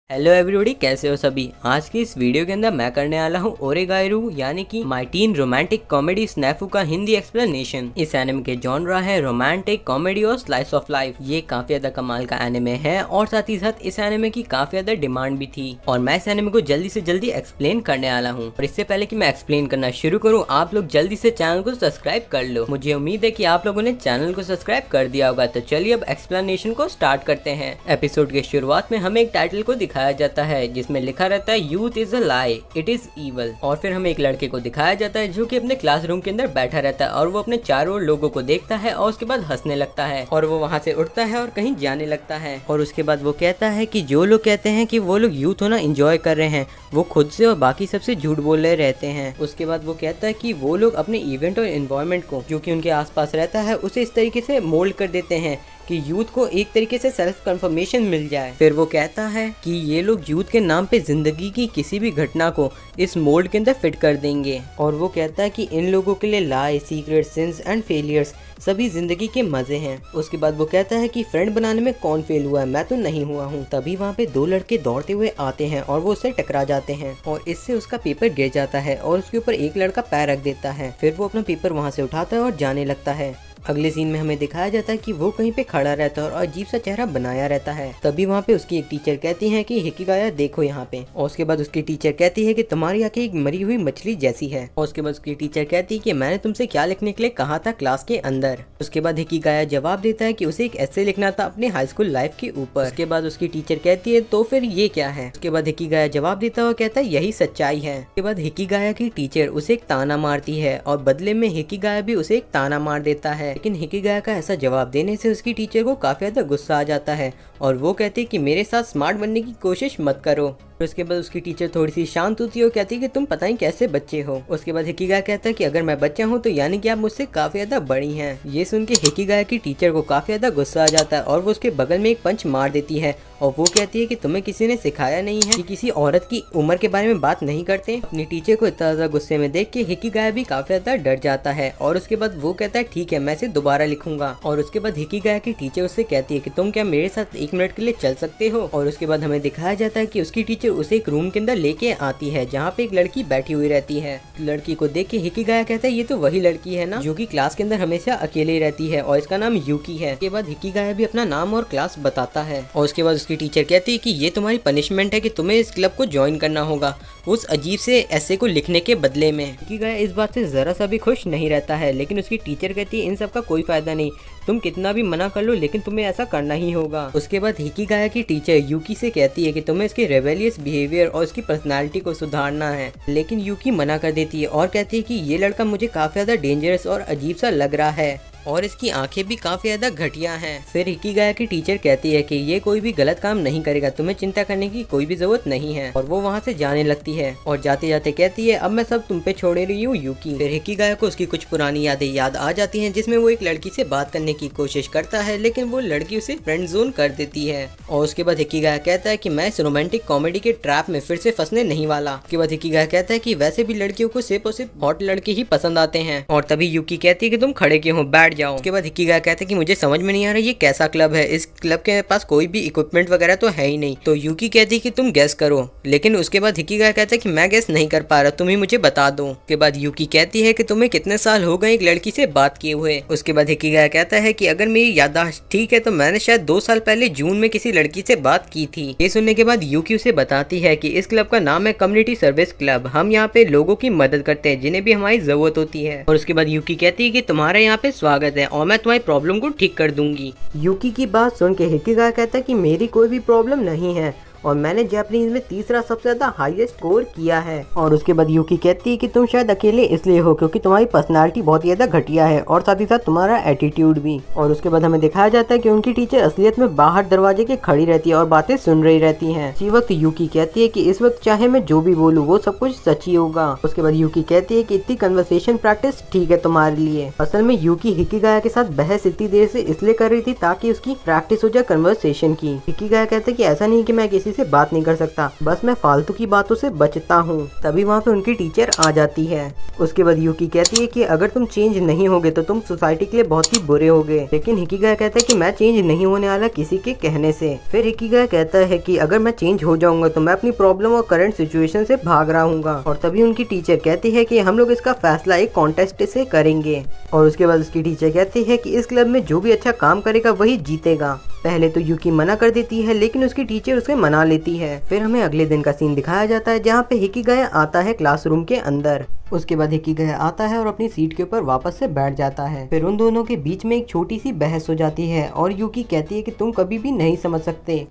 Hello everybody, कैसे हो सभी। आज की इस वीडियो के अंदर मैं करने वाला हूँ ओरेगाइरू यानी कि माय टीन रोमांटिक कॉमेडी स्नैफू का हिंदी एक्सप्लेनेशन। इस एनिमे के जॉनरा है रोमांटिक कॉमेडी और स्लाइस ऑफ लाइफ। ये काफी ज्यादा कमाल का एनिमे है और साथ ही साथ इस एनिमे की काफी ज्यादा डिमांड भी थी और मैं इस एनिमे को जल्दी से जल्दी एक्सप्लेन करने वाला हूँ। और इससे पहले की मैं एक्सप्लेन करना शुरू करूँ, आप लोग जल्दी से चैनल को सब्सक्राइब कर लो। मुझे उम्मीद है की आप लोगों ने चैनल को सब्सक्राइब कर दिया होगा। तो चलिए अब एक्सप्लेनेशन को स्टार्ट करते हैं। एपिसोड के शुरुआत में हमें एक टाइटल को दिखाया जाता है जिसमें लिखा रहता है youth is a lie, it is evil. और फिर हमें एक लड़के को दिखाया जाता है जो कि अपने क्लासरूम के अंदर बैठा रहता है और वो अपने चारों ओर लोगों को देखता है और उसके बाद हंसने लगता है और वो वहाँ से उठता है और कहीं जाने लगता है। और उसके बाद वो कहता है कि जो लोग कहते हैं कि वो लोग यूथ होना एंजॉय कर रहे हैं वो खुद से और बाकी सबसे झूठ बोल रहे रहते हैं। उसके बाद वो कहता है कि वो लोग अपने इवेंट और एनवायरनमेंट को जो कि उनके आसपास रहता है उसे इस तरीके से मोल्ड कर देते हैं कि यूथ को एक तरीके से सेल्फ कंफर्मेशन मिल जाए। फिर वो कहता है कि ये लोग यूथ के नाम पे जिंदगी की किसी भी घटना को इस मोल्ड के अंदर फिट कर देंगे। और वो कहता है कि इन लोगों के लिए लाई, सीक्रेट, सिंस एंड फेलियर्स सभी जिंदगी के मजे हैं। उसके बाद वो कहता है कि फ्रेंड बनाने में कौन फेल हुआ है, मैं तो नहीं हुआ हूँ। तभी वहाँ पे दो लड़के दौड़ते हुए आते हैं और वो उससे टकरा जाते हैं और इससे उसका पेपर गिर जाता है और उसके ऊपर एक लड़का पैर रख देता है। फिर वो अपना पेपर वहाँ से उठाता है और जाने लगता है। अगले सीन में हमें दिखाया जाता है कि वो कहीं पे खड़ा रहता है और अजीब सा चेहरा बनाया रहता है। तभी वहाँ पे उसकी एक टीचर कहती है कि हिकिगाया देखो यहाँ पे। और उसके बाद उसकी टीचर कहती है कि तुम्हारी आंखें एक मरी हुई मछली जैसी है। और उसके बाद उसकी टीचर कहती है कि मैंने तुमसे क्या लिखने के लिए कहा था क्लास के अंदर। उसके बाद हिकिगाया जवाब देता है कि उसे एक ऐसे लिखना था अपने हाई स्कूल लाइफ के ऊपर। उसके बाद उसकी टीचर कहती है तो फिर ये क्या है। उसके बाद हिकिगाया जवाब देता है और कहता है यही सच्चाई है। उसके बाद हिकिगाया की टीचर उसे एक ताना मारती है और बदले में हिकिगाया भी उसे एक ताना मार देता है। लेकिन हिकिगाया का ऐसा जवाब देने से उसकी टीचर को काफी ज्यादा गुस्सा आ जाता है और वो कहती है कि मेरे साथ स्मार्ट बनने की कोशिश मत करो। उसके बाद उसकी टीचर थोड़ी सी शांत होती है और कहती है कि तुम पता ही कैसे बच्चे हो। उसके बाद हिकिगाया कहता है कि अगर मैं बच्चा हूँ तो यानी कि आप मुझसे काफी ज्यादा बड़ी हैं। ये सुन के हिकिगाया की टीचर को काफी ज्यादा गुस्सा आ जाता है और वो उसके बगल में एक पंच मार देती है और वो कहती है कि तुम्हें किसी ने सिखाया नहीं है कि किसी औरत की उम्र के बारे में बात नहीं करते। अपनी टीचर को इतना ज्यादा गुस्से में देख के हिकिगाया भी काफी ज्यादा डर जाता है और उसके बाद वो कहता है ठीक है मैं इसे दोबारा लिखूंगा। और उसके बाद हिकिगाया की टीचर उससे कहती है कि तुम क्या मेरे साथ 1 मिनट के लिए चल सकते हो। और उसके बाद हमें दिखाया जाता है कि उसकी टीचर उसे एक रूम के अंदर लेके आती है जहाँ पे एक लड़की बैठी हुई रहती है। लड़की को देख के हिकिगाया कहता है ये तो वही लड़की है ना जो कि क्लास के अंदर हमेशा अकेले रहती है और इसका नाम यूकी है। उसके बाद हिकिगाया भी अपना नाम और क्लास बताता है और उसके बाद उसकी टीचर कहती है कि ये तुम्हारी पनिशमेंट है कि तुम्हें इस क्लब को ज्वाइन करना होगा उस अजीब से ऐसे को लिखने के बदले में। हिकिगाया इस बात से जरा सा भी खुश नहीं रहता है लेकिन उसकी टीचर कहती है इन सब का कोई फायदा नहीं, तुम कितना भी मना कर लो लेकिन तुम्हें ऐसा करना ही होगा। उसके बाद हिकिगाया की टीचर यूकी से कहती है कि तुम्हें इसके रेबेलियस बिहेवियर और इसकी पर्सनालिटी को सुधारना है। लेकिन यूकी मना कर देती है और कहती है कि ये लड़का मुझे काफी ज्यादा डेंजरस और अजीब सा लग रहा है और इसकी आंखें भी काफी ज्यादा घटिया हैं। फिर हिकिगाया की टीचर कहती है कि ये कोई भी गलत काम नहीं करेगा, तुम्हें चिंता करने की कोई भी जरूरत नहीं है। और वो वहाँ से जाने लगती है और जाते जाते कहती है अब मैं सब तुम पे छोड़ रही हूँ यूकी। फिर हिकिगाया को उसकी कुछ पुरानी यादें याद आ जाती हैं जिसमें वो एक लड़की से बात करने की कोशिश करता है लेकिन वो लड़की उसे फ्रेंड जोन कर देती है। और उसके बाद हिकिगाया कहता है कि मैं इस रोमांटिक कॉमेडी के ट्रैप में फिर से फंसने नहीं वाला। उसके बाद हिकिगाया कहता है कि वैसे भी लड़कियों को सिर्फ और सिर्फ हॉट लड़के ही पसंद आते हैं। और तभी यूकी कहती है कि तुम खड़े क्यों हो, बैठ जाओ। उसके बाद हिकिगाया कहता है कि मुझे समझ में नहीं आ रहा ये कैसा क्लब है, इस क्लब के पास कोई भी इक्विपमेंट वगैरह तो है ही नहीं। तो यूकी कहती है कि तुम गेस करो लेकिन उसके बाद हिकिगाया कहता है कि मैं गेस नहीं कर पा रहा, तुम ही मुझे बता दो। उसके बाद यूकी कहती है कि तुम्हें कितने साल हो गए एक लड़की से बात किए हुए। उसके बाद हिकिगाया कहता है कि अगर मेरी याददाश्त ठीक है तो मैंने शायद 2 साल पहले जून में किसी लड़की से बात की थी। ये सुनने के बाद यूकी उसे बताती है कि इस क्लब का नाम है कम्युनिटी सर्विस क्लब, हम यहाँ पे लोगों की मदद करते हैं जिन्हें भी हमारी जरूरत होती है। और उसके बाद यूकी कहती है कि तुम्हारे यहाँ पे स्वागत है और मैं तुम्हारी प्रॉब्लम को ठीक कर दूंगी। यूकी की बात सुन के हिकिगाया कहता है कि मेरी कोई भी प्रॉब्लम नहीं है और मैंने जापानीज में तीसरा सबसे ज्यादा हाईएस्ट स्कोर किया है। और उसके बाद यूकी कहती है कि तुम शायद अकेले इसलिए हो क्योंकि तुम्हारी पर्सनालिटी बहुत ही ज्यादा घटिया है और साथ ही साथ तुम्हारा एटीट्यूड भी। और उसके बाद हमें दिखाया जाता है कि उनकी टीचर असलियत में बाहर दरवाजे के खड़ी रहती है और बातें सुन रही रहती है। इसी वक्त यूकी कहती है कि इस वक्त चाहे मैं जो भी बोलूँ वो सब कुछ सच ही होगा। उसके बाद यूकी कहती है कि इतनी कन्वर्सेशन प्रैक्टिस ठीक है तुम्हारे लिए। असल में यूकी हिकिगाया के साथ बहस इतनी देर से इसलिए कर रही थी ताकि उसकी प्रैक्टिस हो जाए कन्वर्सेशन की। हिकिगाया कहते हैं कि ऐसा नहीं कि मैं किसी किसी से बात नहीं कर सकता, बस मैं फालतू की बातों से बचता हूँ। तभी वहाँ पे उनकी टीचर आ जाती है। उसके बाद यूकी कहती है कि अगर तुम चेंज नहीं होगे तो तुम सोसाइटी के लिए बहुत ही बुरे होगे। लेकिन हिकिगाया कहता है कि मैं चेंज नहीं होने वाला किसी के कहने से। फिर हिकिगाया कहता है कि अगर मैं चेंज हो जाऊंगा तो मैं अपनी प्रॉब्लम और करंट सिचुएशन से भाग रहा हूँ। और तभी उनकी टीचर कहती है कि हम लोग इसका फैसला एक कॉन्टेस्ट से करेंगे। और उसके बाद उसकी टीचर कहती है कि इस क्लब में जो भी अच्छा काम करेगा वही जीतेगा। पहले तो यूकी मना कर देती है, लेकिन उसकी टीचर उसे मना लेती है। फिर हमें अगले दिन का सीन दिखाया जाता है जहाँ पे हिकिगाया आता है क्लासरूम के अंदर। उसके बाद हिकिगाया आता है और अपनी सीट के ऊपर वापस से बैठ जाता है। फिर उन दोनों के बीच में एक छोटी सी बहस हो जाती है और यूकी कहती है कि तुम कभी भी नहीं समझ सकते।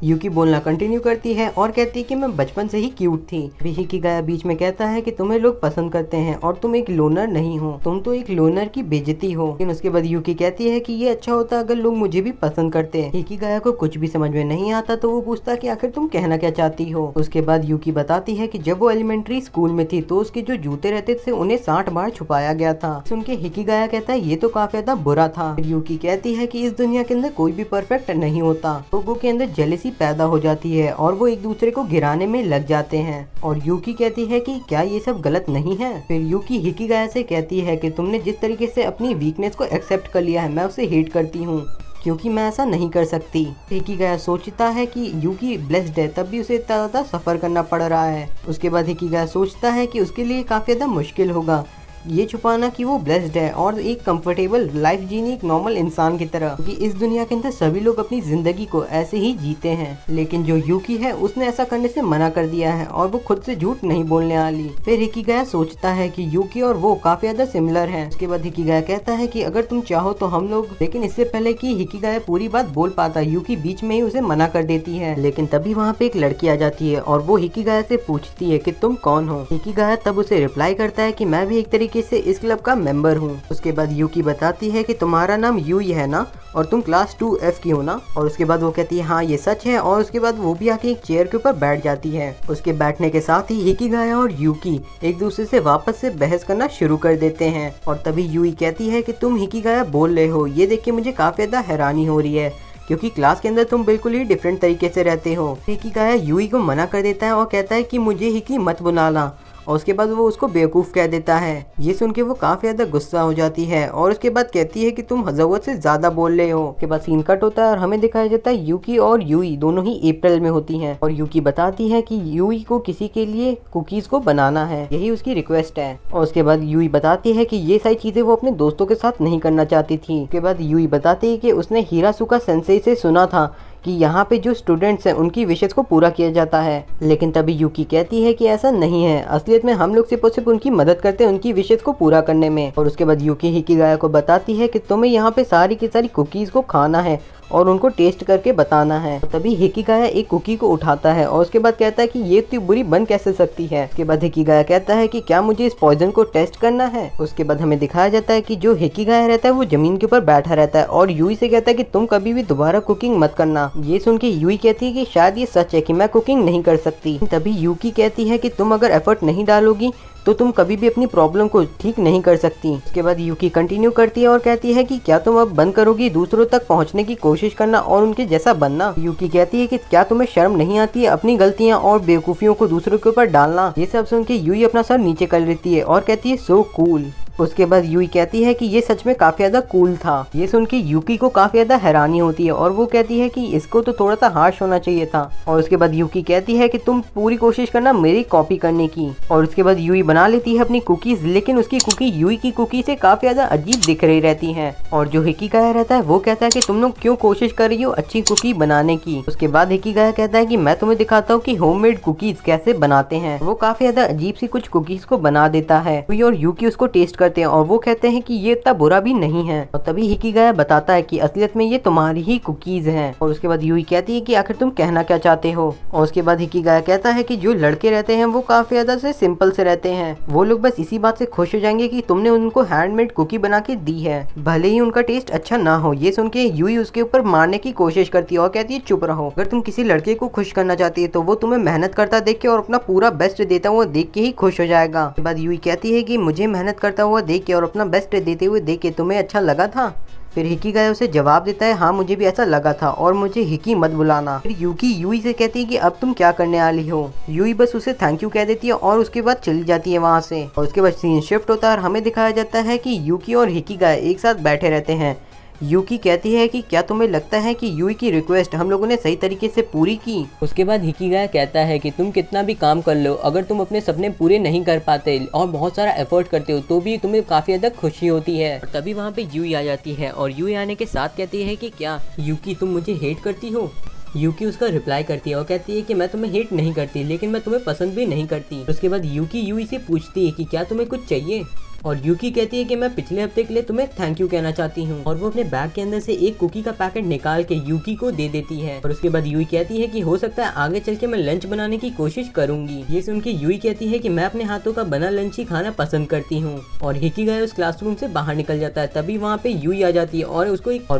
यूकी बोलना कंटिन्यू करती है और कहती है कि मैं बचपन से ही क्यूट थी। हिकिगाया बीच में कहता है कि तुम्हें लोग पसंद करते हैं और तुम एक लोनर नहीं हो, तुम तो एक लोनर की बेइज्जती हो। लेकिन उसके बाद यूकी कहती है कि ये अच्छा होता अगर लोग मुझे भी पसंद करते। हिकिगाया को कुछ भी समझ में नहीं आता तो वो पूछता कि आखिर तुम कहना क्या चाहती हो। उसके बाद यूकी बताती है कि जब वो एलिमेंट्री स्कूल में थी तो उसके जो जूते रहते थे उन्हें 60 बार छुपाया गया था। सुन के हिकिगाया कहता है ये तो काफी ज्यादा बुरा था। यूकी कहती है कि इस दुनिया के अंदर कोई भी परफेक्ट नहीं होता। लोगों के अंदर जेलसी पैदा हो जाती है और वो एक दूसरे को गिराने में लग जाते हैं। और यूकी कहती है कि क्या ये सब गलत नहीं है। फिर यूकी हिकिगाया से कहती है कि तुमने जिस तरीके से अपनी वीकनेस को एक्सेप्ट कर लिया है मैं उसे हेट करती हूँ, क्योंकि मैं ऐसा नहीं कर सकती। हिकिगाया सोचता है कि यूकी ब्लेस्ड है तब भी उसे इतना ज़्यादा सफ़र करना पड़ रहा है। उसके बाद हिकिगाया सोचता है कि उसके लिए काफ़ी ज़्यादा मुश्किल होगा ये छुपाना कि वो ब्लेस्ड है और एक कंफर्टेबल लाइफ जीनी एक नॉर्मल इंसान की तरह, क्योंकि इस दुनिया के अंदर सभी लोग अपनी जिंदगी को ऐसे ही जीते हैं। लेकिन जो यूकी है उसने ऐसा करने से मना कर दिया है और वो खुद से झूठ नहीं बोलने वाली। फिर हिकिगाया सोचता है कि यूकी और वो काफी ज्यादा सिमिलर हैं। उसके बाद हिकिगाया कहता है कि अगर तुम चाहो तो हम लोग, लेकिन इससे पहले कि हिकिगाया पूरी बात बोल पाता यूकी बीच में ही उसे मना कर देती है। लेकिन तभी वहाँ पे एक लड़की आ जाती है और वो हिकिगाया से पूछती है कि तुम कौन हो। हिकिगाया तब उसे रिप्लाई करता है कि मैं भी एक तरीके से इस क्लब का मेंबर हूँ। उसके बाद यूकी बताती है कि तुम्हारा नाम यूई है ना और तुम क्लास 2F की हो ना। और उसके बाद वो कहती है हाँ ये सच है। और उसके बाद वो भी आके एक चेयर के ऊपर बैठ जाती है। उसके बैठने के साथ ही हिकिगाया और यूकी एक दूसरे से वापस से बहस करना शुरू कर देते हैं। और तभी यूई कहती है कि तुम हिकिगाया बोल रहे हो, ये देख के मुझे काफी ज्यादा हैरानी हो रही है, क्योंकि क्लास के अंदर तुम बिल्कुल ही डिफरेंट तरीके से रहते हो। हिकिगाया यूई को मना कर देता है और कहता है कि मुझे हिकी मत बुलाना। और उसके बाद वो उसको बेवकूफ़ कह देता है। ये सुन के वो काफ़ी ज़्यादा गुस्सा हो जाती है और उसके बाद कहती है कि तुम ज़रूरत से ज़्यादा बोल रहे हो। उसके बाद सीन कट होता है और हमें दिखाया जाता है यूकी और यूई दोनों ही अप्रैल में होती हैं। और यूकी बताती है कि यूई को किसी के लिए कुकीज़ को बनाना है, यही उसकी रिक्वेस्ट है। और उसके बाद यूई बताती है कि ये सारी चीज़ें वो अपने दोस्तों के साथ नहीं करना चाहती थी। उसके बाद यूई बताती है कि उसने हिरासुका सेंसेई से सुना था कि यहाँ पे जो स्टूडेंट्स हैं उनकी विशेष को पूरा किया जाता है। लेकिन तभी यूकी कहती है कि ऐसा नहीं है, असलियत में हम लोग सिर्फ उनकी मदद करते हैं उनकी विशेष को पूरा करने में। और उसके बाद यूकी हिकिगाया को बताती है कि तुम्हें यहाँ पे सारी की सारी कुकीज़ को खाना है और उनको टेस्ट करके बताना है। तभी हिकिगाया एक कुकी को उठाता है और उसके बाद कहता है कि ये इतनी बुरी बन कैसे सकती है। उसके बाद हिकिगाया कहता है कि क्या मुझे इस पॉइजन को टेस्ट करना है। उसके बाद हमें दिखाया जाता है कि जो हिकिगाया रहता है वो जमीन के ऊपर बैठा रहता है और यूई से कहता है कि तुम कभी भी दोबारा कुकिंग मत करना। ये सुन के यूई कहती है कि शायद ये सच है कि मैं कुकिंग नहीं कर सकती। तभी यूकी कहती है कि तुम अगर एफर्ट नहीं डालोगी तो तुम कभी भी अपनी प्रॉब्लम को ठीक नहीं कर सकती। उसके बाद यूकी कंटिन्यू करती है और कहती है कि क्या तुम अब बंद करोगी दूसरों तक पहुंचने की कोशिश करना और उनके जैसा बनना। यूकी कहती है कि क्या तुम्हें शर्म नहीं आती है अपनी गलतियां और बेवकूफियों को दूसरों के ऊपर डालना। ये सब सुन के यूई अपना सर नीचे कर लेती है और कहती है सो कूल। उसके बाद यूई कहती है कि ये सच में काफी ज्यादा कूल था। ये सुन के यूकी को काफी ज्यादा हैरानी होती है और वो कहती है कि इसको तो थोड़ा सा हार्श होना चाहिए था। और उसके बाद यूकी कहती है कि तुम पूरी कोशिश करना मेरी कॉपी करने की। और उसके बाद यूई बना लेती है अपनी कुकीज, लेकिन उसकी कुकी यूई की कुकी से काफी ज्यादा अजीब दिख रही रहती है। और जो हिकिगाया रहता है वो कहता है कि तुम लोग क्यों कोशिश कर रही हो अच्छी कुकी बनाने की। उसके बाद हिकिगाया कहता है कि मैं तुम्हें दिखाता हूँ कि होममेड कुकीज कैसे बनाते हैं। वो काफी ज्यादा अजीब सी कुछ कुकीज को बना देता है और यूकी उसको टेस्ट करते हैं और वो कहते हैं कि ये इतना बुरा भी नहीं है। और तभी हिकिगाया बताता है कि असलियत में ये तुम्हारी ही कुकीज हैं। और उसके बाद यूई कहती है कि आखिर तुम कहना क्या चाहते हो। और उसके बाद हिकिगाया कहता है कि जो लड़के रहते हैं वो काफी ज्यादा से सिंपल से रहते हैं, वो लोग बस इसी बात से खुश हो जाएंगे कि तुमने उनको हैंडमेड कुकी बना के दी है, भले ही उनका टेस्ट अच्छा ना हो। ये सुन के यूई उसके ऊपर मारने की कोशिश करती है और कहती है चुप रहो, अगर तुम किसी लड़के को खुश करना चाहती है तो वो तुम्हें मेहनत करता देख के और अपना पूरा बेस्ट देता हुआ देख के ही खुश हो जाएगा। उसके बाद यूई कहती है कि मुझे मेहनत करता हुआ देख के और अपना बेस्ट देते हुए देख के तुम्हें अच्छा लगा था। फिर हिकिगाया उसे जवाब देता है, हाँ मुझे भी ऐसा लगा था और मुझे हिकी मत बुलाना। फिर यूकी यूई से कहती है कि अब तुम क्या करने वाली हो। यूई बस उसे थैंक यू कह देती है और उसके बाद चली जाती है वहाँ से। और उसके बाद सीन शिफ्ट होता है और हमें दिखाया जाता है कि यूकी और हिकिगाया एक साथ बैठे रहते हैं। यूकी कहती है कि क्या तुम्हें लगता है कि यूई की रिक्वेस्ट हम लोगों ने सही तरीके से पूरी की। उसके बाद हिकिगाया कहता है कि तुम कितना भी काम कर लो, अगर तुम अपने सपने पूरे नहीं कर पाते और बहुत सारा एफर्ट करते हो तो भी तुम्हें काफी हद तक खुशी होती है। और तभी वहाँ पे यूई आ जाती है और यूई आने के साथ कहती है कि क्या यूकी तुम मुझे हेट करती हो। यूकी उसका रिप्लाई करती है और कहती है कि मैं तुम्हें हेट नहीं करती, लेकिन मैं तुम्हें पसंद भी नहीं करती। उसके बाद यूकी यूई से पूछती है कि क्या तुम्हें कुछ चाहिए, और यूकी कहती है कि मैं पिछले हफ्ते के लिए तुम्हें थैंक यू कहना चाहती हूँ। और वो अपने बैग के अंदर से एक कुकी का पैकेट निकाल के यूकी को दे देती है। और उसके बाद यूई कहती है कि हो सकता है आगे चल के मैं लंच बनाने की कोशिश करूंगी। ये सुन के यूई कहती है कि मैं अपने हाथों का बना लंच ही खाना पसंद करती हूँ। और हिकिगाया उस क्लासरूम से बाहर निकल जाता है। तभी वहाँ पे यूई आ जाती है और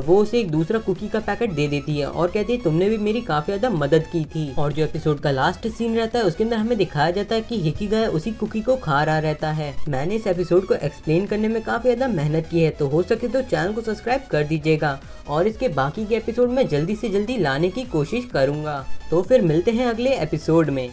वो उसे एक दूसरा कुकी का पैकेट दे देती है और कहती है तुमने भी मेरी काफी ज्यादा मदद की थी। और जो एपिसोड का लास्ट सीन रहता है उसके अंदर हमें दिखाया जाता है कि हिकिगाया उसी कुकी को खा रहा रहता है। मैंने इस एपिसोड को एक्सप्लेन करने में काफी ज्यादा मेहनत की है, तो हो सके तो चैनल को सब्सक्राइब कर दीजिएगा और इसके बाकी के एपिसोड में जल्दी से जल्दी लाने की कोशिश करूंगा। तो फिर मिलते हैं अगले एपिसोड में।